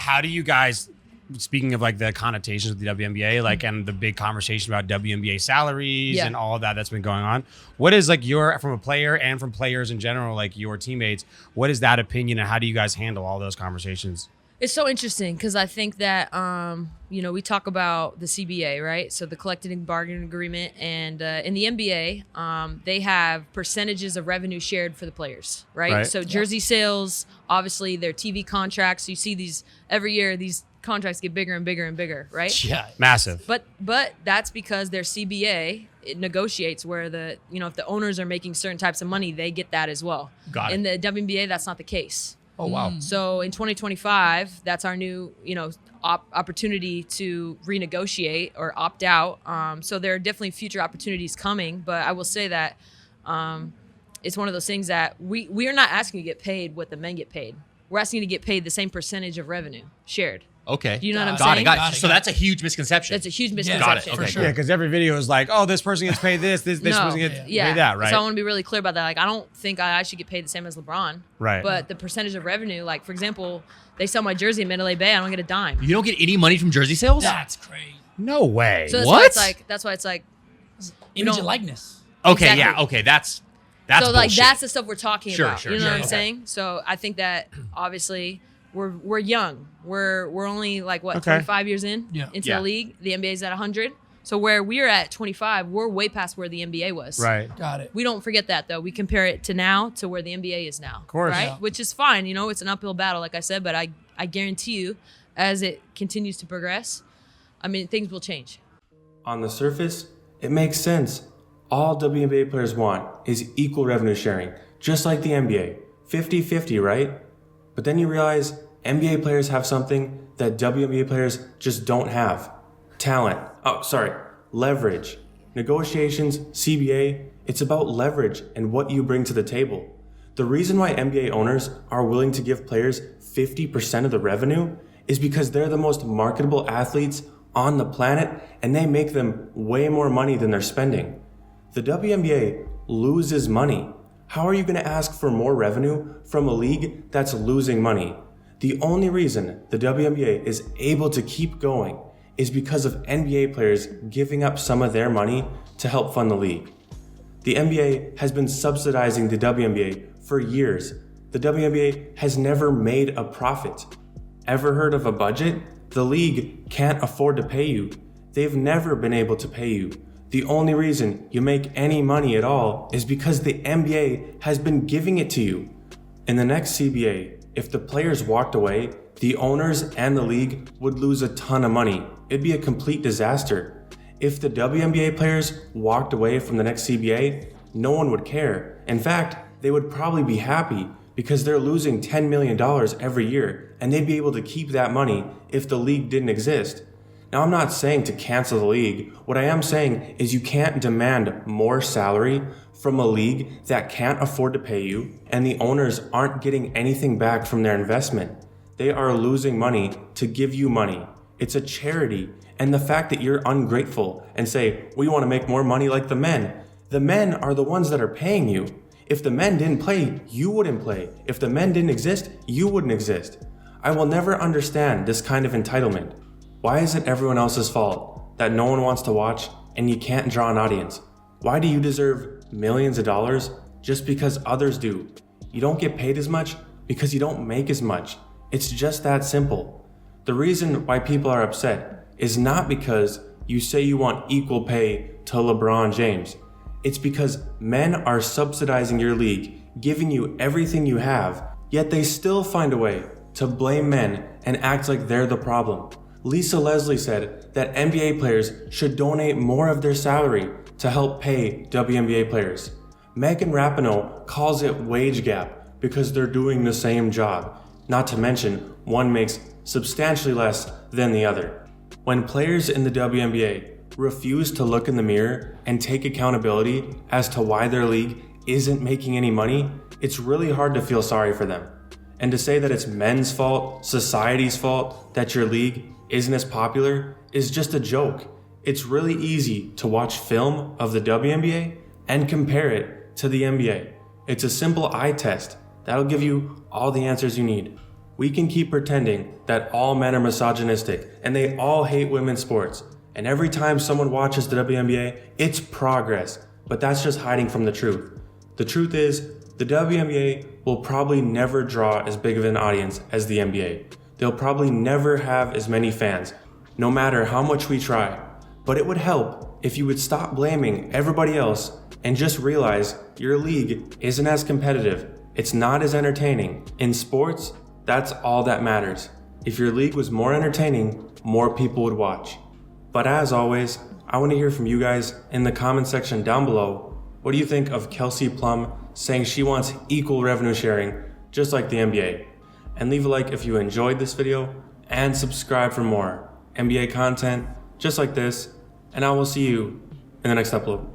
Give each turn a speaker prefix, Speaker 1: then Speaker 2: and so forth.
Speaker 1: how do you guys, speaking of like the connotations of the WNBA, like, and the big conversation about WNBA salaries and all of that's been going on, what is like from a player and from players in general, like your teammates, what is that opinion and how do you guys handle all those conversations?
Speaker 2: It's so interesting because I think that, we talk about the CBA, right? So the collective bargaining agreement, and in the NBA, they have percentages of revenue shared for the players, right? So jersey sales, obviously their TV contracts. So you see these every year, these contracts get bigger and bigger and bigger, right?
Speaker 1: Yeah, massive.
Speaker 2: But that's because their CBA, it negotiates where if the owners are making certain types of money, they get that as well.
Speaker 1: Got it.
Speaker 2: In the WNBA, that's not the case.
Speaker 1: Oh, wow.
Speaker 2: So in 2025, that's our new, opportunity to renegotiate or opt out. So there are definitely future opportunities coming, but I will say that it's one of those things that we are not asking to get paid what the men get paid. We're asking to get paid the same percentage of revenue shared.
Speaker 3: Okay.
Speaker 2: Do you know what I'm saying?
Speaker 3: Got it. So that's a huge misconception.
Speaker 2: That's a huge misconception.
Speaker 3: Got it. Okay.
Speaker 1: Yeah, because every video is like, oh, this person gets paid this person gets paid that, right?
Speaker 2: So I want to be really clear about that. Like, I don't think I should get paid the same as LeBron.
Speaker 1: Right.
Speaker 2: But the percentage of revenue, like, for example, they sell my jersey in Mandalay Bay, I don't get a dime.
Speaker 3: You don't get any money from jersey sales?
Speaker 4: That's crazy.
Speaker 1: No way.
Speaker 2: So
Speaker 3: What?
Speaker 2: That's why it's like
Speaker 4: Image and likeness.
Speaker 3: Okay,
Speaker 2: Exactly.
Speaker 3: yeah, okay, that's
Speaker 2: so like
Speaker 3: bullshit.
Speaker 2: that's the stuff we're talking
Speaker 3: Sure,
Speaker 2: about.
Speaker 3: sure,
Speaker 2: you know
Speaker 3: sure.
Speaker 2: what I'm
Speaker 3: Okay.
Speaker 2: saying? So I think that obviously we're young. We're only like 25 years into the league. The NBA's at 100. So where we're at 25, we're way past where the NBA was.
Speaker 1: Right.
Speaker 4: Got it.
Speaker 2: We don't forget that though. We compare it to now to where the NBA is now. Of
Speaker 1: course.
Speaker 2: Right?
Speaker 4: Yeah.
Speaker 2: Which is fine. It's an uphill battle, like I said, but I guarantee you, as it continues to progress, things will change.
Speaker 5: On the surface, it makes sense. All WNBA players want is equal revenue sharing, just like the NBA. 50-50, right? But then you realize NBA players have something that WNBA players just don't have. Talent. Leverage. Negotiations, CBA, it's about leverage and what you bring to the table. The reason why NBA owners are willing to give players 50% of the revenue is because they're the most marketable athletes on the planet and they make them way more money than they're spending. The WNBA loses money. How are you going to ask for more revenue from a league that's losing money? The only reason the WNBA is able to keep going is because of NBA players giving up some of their money to help fund the league. The NBA has been subsidizing the WNBA for years. The WNBA has never made a profit. Ever heard of a budget? The league can't afford to pay you. They've never been able to pay you. The only reason you make any money at all is because the NBA has been giving it to you. In the next CBA, if the players walked away, the owners and the league would lose a ton of money. It'd be a complete disaster. If the WNBA players walked away from the next CBA, no one would care. In fact, they would probably be happy because they're losing $10 million every year and they'd be able to keep that money if the league didn't exist. Now, I'm not saying to cancel the league. What I am saying is you can't demand more salary from a league that can't afford to pay you and the owners aren't getting anything back from their investment. They are losing money to give you money. It's a charity. And the fact that you're ungrateful and say, we want to make more money like the men are the ones that are paying you. If the men didn't play, you wouldn't play. If the men didn't exist, you wouldn't exist. I will never understand this kind of entitlement. Why is it everyone else's fault that no one wants to watch and you can't draw an audience? Why do you deserve millions of dollars just because others do? You don't get paid as much because you don't make as much. It's just that simple. The reason why people are upset is not because you say you want equal pay to LeBron James. It's because men are subsidizing your league, giving you everything you have, yet they still find a way to blame men and act like they're the problem. Lisa Leslie said that NBA players should donate more of their salary to help pay WNBA players. Megan Rapinoe calls it wage gap because they're doing the same job. Not to mention, one makes substantially less than the other. When players in the WNBA refuse to look in the mirror and take accountability as to why their league isn't making any money, it's really hard to feel sorry for them. And to say that it's men's fault, society's fault, that your league isn't as popular is just a joke. It's really easy to watch film of the WNBA and compare it to the NBA. It's a simple eye test. That'll give you all the answers you need. We can keep pretending that all men are misogynistic and they all hate women's sports. And every time someone watches the WNBA, it's progress. But that's just hiding from the truth. The truth is, the WNBA will probably never draw as big of an audience as the NBA. They'll probably never have as many fans, no matter how much we try. But it would help if you would stop blaming everybody else and just realize your league isn't as competitive. It's not as entertaining. In sports, that's all that matters. If your league was more entertaining, more people would watch. But as always, I want to hear from you guys in the comment section down below. What do you think of Kelsey Plum saying she wants equal revenue sharing, just like the NBA? And leave a like if you enjoyed this video, and subscribe for more NBA content just like this, and I will see you in the next upload.